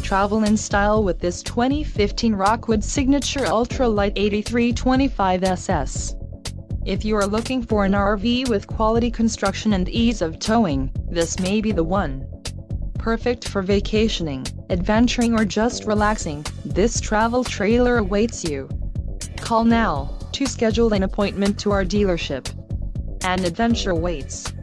Travel in style with this 2015 Rockwood Signature Ultra Lite 8325SS. If you are looking for an RV with quality construction and ease of towing, this may be the one. Perfect for vacationing, adventuring or just relaxing, this travel trailer awaits you. Call now to schedule an appointment to our dealership. An adventure awaits.